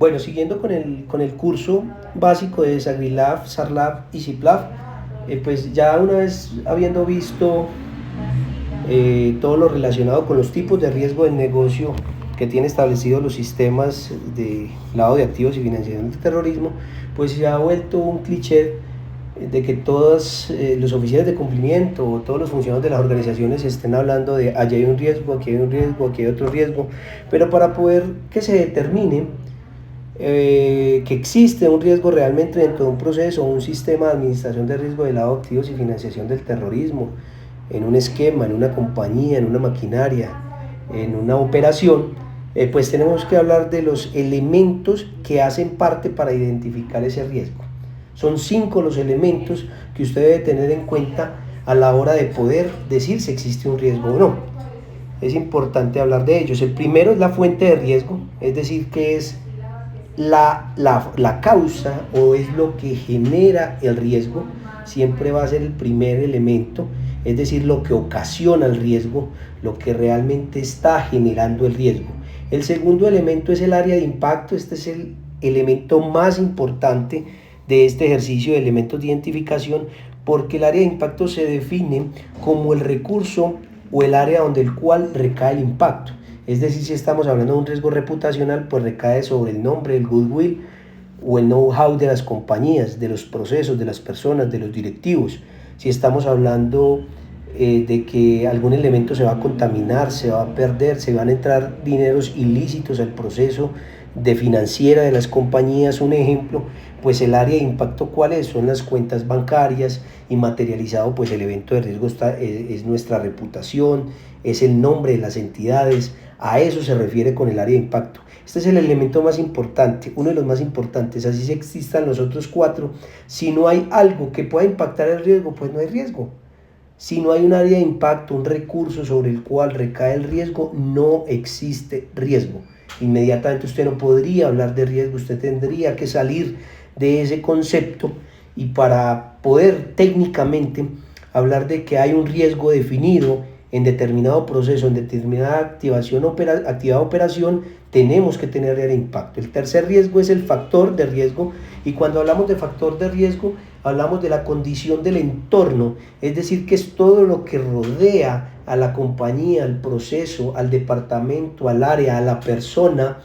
Bueno, siguiendo con el curso básico de SagriLab, SARLab y CIPLab, pues ya una vez habiendo visto todo lo relacionado con los tipos de riesgo del negocio que tiene establecidos los sistemas de lavado de activos y financiación del terrorismo, pues se ha vuelto un cliché de que todos los oficiales de cumplimiento o todos los funcionarios de las organizaciones estén hablando de allá hay un riesgo, aquí hay un riesgo, aquí hay otro riesgo, pero para poder que se determine que existe un riesgo realmente dentro de un proceso, un sistema de administración de riesgo de lavado de activos y financiación del terrorismo, en un esquema, en una compañía, en una maquinaria, en una operación, pues tenemos que hablar de los elementos que hacen parte para identificar ese riesgo. Son 5 los elementos que usted debe tener en cuenta a la hora de poder decir si existe un riesgo o no. Es importante hablar de ellos. El primero es la fuente de riesgo, es decir, que es la causa o es lo que genera el riesgo. Siempre va a ser el primer elemento, es decir, lo que ocasiona el riesgo, lo que realmente está generando el riesgo. El segundo elemento es el área de impacto. Este es el elemento más importante de este ejercicio de elementos de identificación, porque el área de impacto se define como el recurso o el área donde el cual recae el impacto. Es decir, si estamos hablando de un riesgo reputacional, pues recae sobre el nombre, el goodwill o el know-how de las compañías, de los procesos, de las personas, de los directivos. Si estamos hablando de que algún elemento se va a contaminar, se va a perder, se van a entrar dineros ilícitos al proceso de financiera de las compañías, un ejemplo, pues el área de impacto, ¿cuáles son? Las cuentas bancarias, y materializado pues el evento de riesgo es nuestra reputación, es el nombre de las entidades. A eso se refiere con el área de impacto. Este es el elemento más importante, uno de los más importantes. Así se existan los otros 4. Si no hay algo que pueda impactar el riesgo, pues no hay riesgo. Si no hay un área de impacto, un recurso sobre el cual recae el riesgo, no existe riesgo. Inmediatamente usted no podría hablar de riesgo, usted tendría que salir de ese concepto, y para poder técnicamente hablar de que hay un riesgo definido en determinado proceso, en determinada actividad operación, tenemos que tener área de impacto. El tercer riesgo es el factor de riesgo, y cuando hablamos de factor de riesgo hablamos de la condición del entorno, es decir, que es todo lo que rodea a la compañía, al proceso, al departamento, al área, a la persona,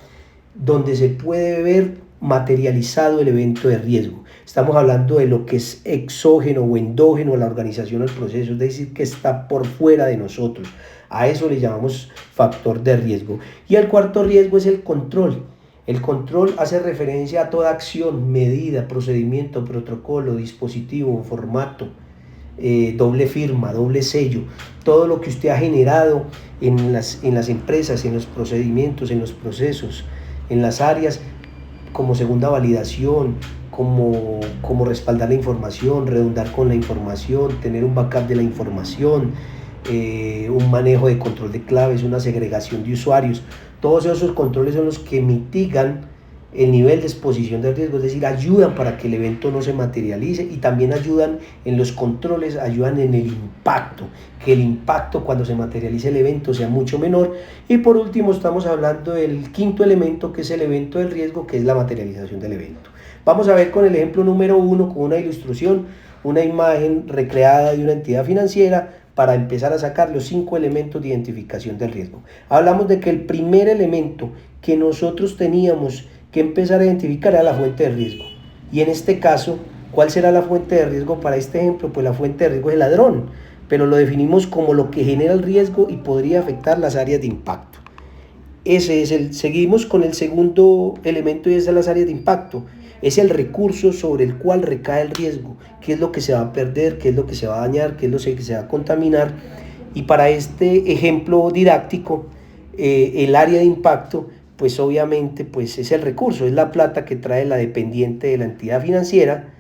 donde se puede ver materializado el evento de riesgo. Estamos hablando de lo que es exógeno o endógeno a la organización, al proceso, es decir, que está por fuera de nosotros. A eso le llamamos factor de riesgo. Y el cuarto riesgo es el control. El control hace referencia a toda acción, medida, procedimiento, protocolo, dispositivo, formato, doble firma, doble sello, todo lo que usted ha generado en las empresas, en los procedimientos, en los procesos, en las áreas, como segunda validación, como respaldar la información, redundar con la información, tener un backup de la información, un manejo de control de claves, una segregación de usuarios. Todos esos controles son los que mitigan el nivel de exposición de riesgo, es decir, ayudan para que el evento no se materialice, y también ayudan en los controles, ayudan en el impacto, que el impacto cuando se materialice el evento sea mucho menor. Y por último estamos hablando del quinto elemento, que es el evento del riesgo, que es la materialización del evento. Vamos a ver con el ejemplo número 1, con una ilustración, una imagen recreada de una entidad financiera, para empezar a sacar los 5 elementos de identificación del riesgo. Hablamos de que el primer elemento que nosotros teníamos que empezar a identificar era la fuente de riesgo. Y en este caso, ¿cuál será la fuente de riesgo para este ejemplo? Pues la fuente de riesgo es el ladrón, pero lo definimos como lo que genera el riesgo y podría afectar las áreas de impacto. Seguimos con el segundo elemento, y es las áreas de impacto. Es el recurso sobre el cual recae el riesgo. ¿Qué es lo que se va a perder? ¿Qué es lo que se va a dañar? ¿Qué es lo que se va a contaminar? Y para este ejemplo didáctico, el área de impacto, pues obviamente pues es el recurso, es la plata que trae la dependiente de la entidad financiera,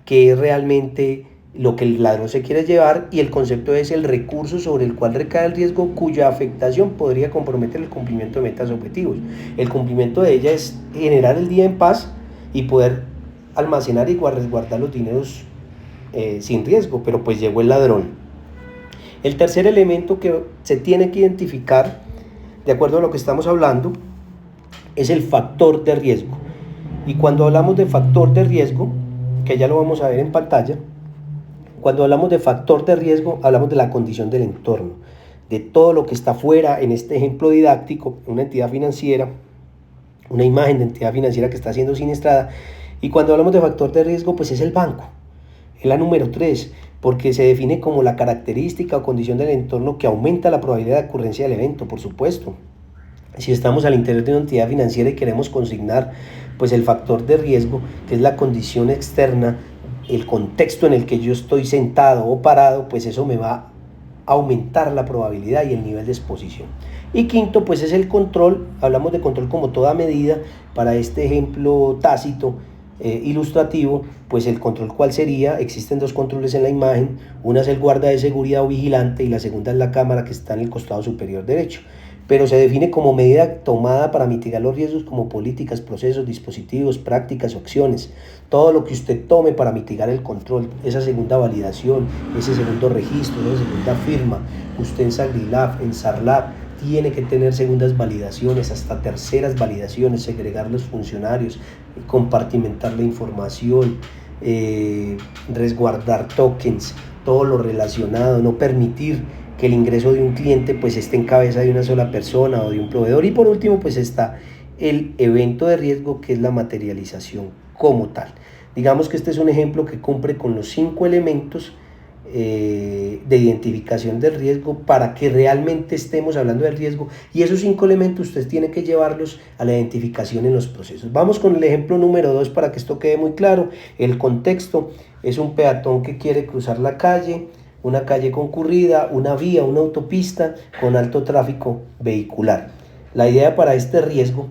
que es realmente lo que el ladrón se quiere llevar, y el concepto es el recurso sobre el cual recae el riesgo, cuya afectación podría comprometer el cumplimiento de metas objetivos. El cumplimiento de ella es generar el día en paz y poder almacenar y resguardar los dineros sin riesgo, pero pues llegó el ladrón. El tercer elemento que se tiene que identificar, de acuerdo a lo que estamos hablando, es el factor de riesgo. Y cuando hablamos de factor de riesgo, que ya lo vamos a ver en pantalla, cuando hablamos de factor de riesgo, hablamos de la condición del entorno, de todo lo que está fuera, en este ejemplo didáctico, una entidad financiera, una imagen de entidad financiera que está siendo siniestrada. Y cuando hablamos de factor de riesgo, pues es el banco, es la número 3, porque se define como la característica o condición del entorno que aumenta la probabilidad de ocurrencia del evento, por supuesto. Si estamos al interior de una entidad financiera y queremos consignar pues el factor de riesgo, que es la condición externa, el contexto en el que yo estoy sentado o parado, pues eso me va a aumentar la probabilidad y el nivel de exposición. Y quinto, pues es el control. Hablamos de control como toda medida. Para este ejemplo tácito, ilustrativo, pues el control, ¿cuál sería? Existen dos controles en la imagen. Una es el guarda de seguridad o vigilante y la segunda es la cámara que está en el costado superior derecho. Pero se define como medida tomada para mitigar los riesgos como políticas, procesos, dispositivos, prácticas o acciones. Todo lo que usted tome para mitigar el control, esa segunda validación, ese segundo registro, esa segunda firma. Usted en SagriLab, en SarLab, tiene que tener segundas validaciones, hasta terceras validaciones, segregar los funcionarios, compartimentar la información, resguardar tokens, todo lo relacionado, no permitir que el ingreso de un cliente pues esté en cabeza de una sola persona o de un proveedor. Y por último pues está el evento de riesgo, que es la materialización como tal. Digamos que este es un ejemplo que cumple con los 5 elementos de identificación del riesgo para que realmente estemos hablando del riesgo, y esos 5 elementos usted tiene que llevarlos a la identificación en los procesos. Vamos con el ejemplo número 2 para que esto quede muy claro. El contexto es un peatón que quiere cruzar la calle, una calle concurrida, una vía, una autopista con alto tráfico vehicular. La idea para este riesgo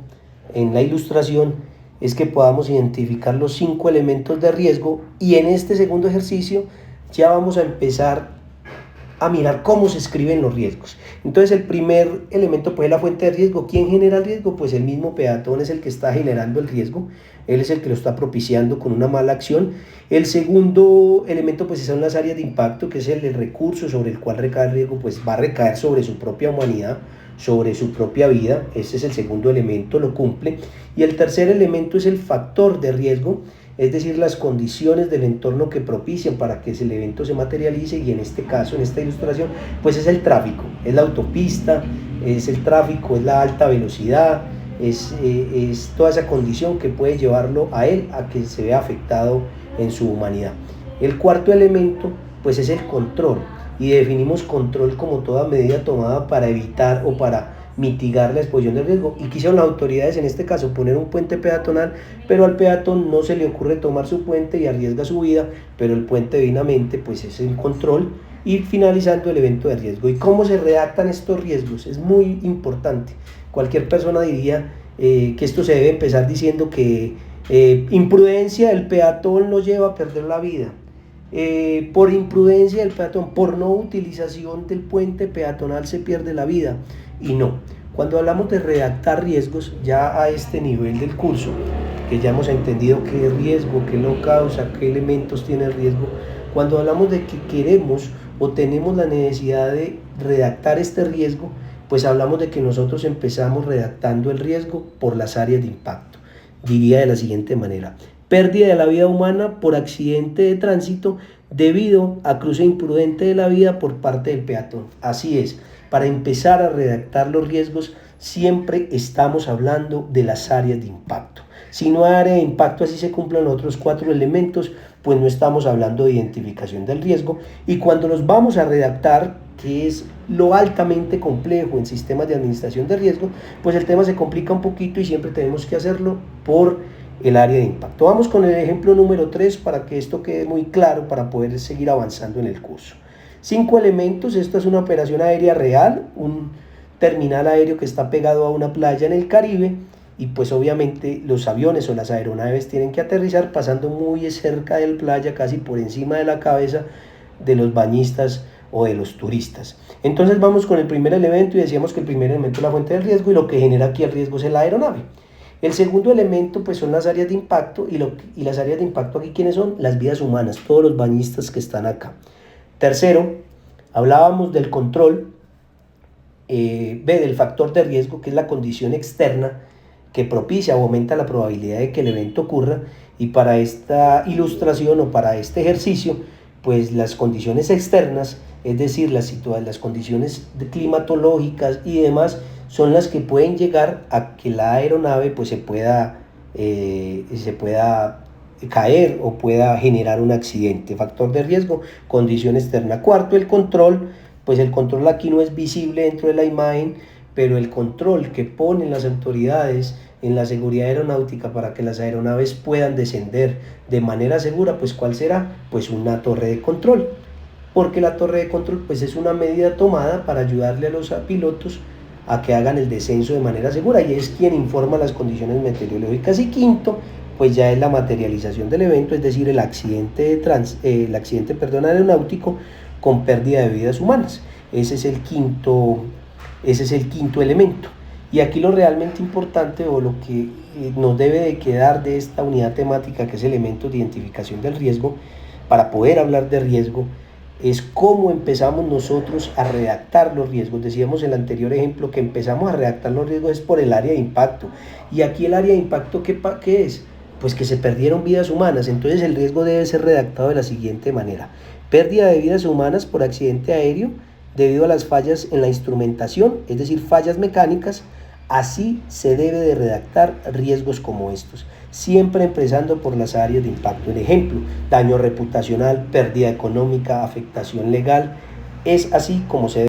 en la ilustración es que podamos identificar los 5 elementos de riesgo, y en este segundo ejercicio ya vamos a empezar a mirar cómo se escriben los riesgos. Entonces el primer elemento pues es la fuente de riesgo. ¿Quién genera el riesgo? Pues el mismo peatón es el que está generando el riesgo, él es el que lo está propiciando con una mala acción. El segundo elemento pues son las áreas de impacto, que es el recurso sobre el cual recae el riesgo, pues va a recaer sobre su propia humanidad, sobre su propia vida. Ese es el segundo elemento, lo cumple. Y el tercer elemento es el factor de riesgo, es decir, las condiciones del entorno que propician para que el evento se materialice, y en este caso, en esta ilustración, pues es el tráfico, es la autopista, es el tráfico, es la alta velocidad, es toda esa condición que puede llevarlo a él a que se vea afectado en su humanidad. El cuarto elemento, pues es el control, y definimos control como toda medida tomada para evitar o para mitigar la exposición del riesgo. Y quisieron las autoridades en este caso poner un puente peatonal, pero al peatón no se le ocurre tomar su puente y arriesga su vida, pero el puente divinamente pues es el control. Y finalizando el evento de riesgo. ¿Y cómo se redactan estos riesgos? Es muy importante. Cualquier persona diría que esto se debe empezar diciendo que imprudencia, el peatón lo lleva a perder la vida. Por imprudencia del peatón, por no utilización del puente peatonal se pierde la vida. Y no, cuando hablamos de redactar riesgos ya a este nivel del curso, que ya hemos entendido qué es riesgo, qué lo causa, qué elementos tiene el riesgo, cuando hablamos de que queremos o tenemos la necesidad de redactar este riesgo, pues hablamos de que nosotros empezamos redactando el riesgo por las áreas de impacto. Diría de la siguiente manera: pérdida de la vida humana por accidente de tránsito debido a cruce imprudente de la vía por parte del peatón. Así es, para empezar a redactar los riesgos siempre estamos hablando de las áreas de impacto. Si no hay área de impacto, así se cumplen los otros 4 elementos, pues no estamos hablando de identificación del riesgo. Y cuando los vamos a redactar, que es lo altamente complejo en sistemas de administración de riesgo, pues el tema se complica un poquito y siempre tenemos que hacerlo por el área de impacto. Vamos con el ejemplo número 3 para que esto quede muy claro, para poder seguir avanzando en el curso. 5 elementos. Esta es una operación aérea real, un terminal aéreo que está pegado a una playa en el Caribe, y pues obviamente los aviones o las aeronaves tienen que aterrizar pasando muy cerca de la playa, casi por encima de la cabeza de los bañistas o de los turistas. Entonces vamos con el primer elemento, y decíamos que el primer elemento es la fuente del riesgo, y lo que genera aquí el riesgo es la aeronave. El segundo elemento pues son las áreas de impacto, y las áreas de impacto aquí, ¿quiénes son? Las vidas humanas, todos los bañistas que están acá. Tercero, hablábamos del control, del factor de riesgo, que es la condición externa que propicia o aumenta la probabilidad de que el evento ocurra, y para esta ilustración o para este ejercicio, pues las condiciones externas, es decir, las condiciones climatológicas y demás, son las que pueden llegar a que la aeronave pues se pueda caer o pueda generar un accidente. Factor de riesgo, condición externa. Cuarto, el control. Pues el control aquí no es visible dentro de la imagen, pero el control que ponen las autoridades en la seguridad aeronáutica para que las aeronaves puedan descender de manera segura, pues ¿cuál será? Pues una torre de control, porque la torre de control pues es una medida tomada para ayudarle a los pilotos a que hagan el descenso de manera segura, y es quien informa las condiciones meteorológicas. Y quinto, pues ya es la materialización del evento, es decir, el accidente aeronáutico con pérdida de vidas humanas. Ese es el quinto elemento. Y aquí lo realmente importante, o lo que nos debe de quedar de esta unidad temática, que es elementos de identificación del riesgo, para poder hablar de riesgo, es cómo empezamos nosotros a redactar los riesgos. Decíamos en el anterior ejemplo que empezamos a redactar los riesgos es por el área de impacto. Y aquí el área de impacto, ¿qué es? Pues que se perdieron vidas humanas. Entonces el riesgo debe ser redactado de la siguiente manera: pérdida de vidas humanas por accidente aéreo debido a las fallas en la instrumentación, es decir, fallas mecánicas. Así se debe de redactar riesgos como estos, siempre empezando por las áreas de impacto. En ejemplo, daño reputacional, pérdida económica, afectación legal. Es así como se debe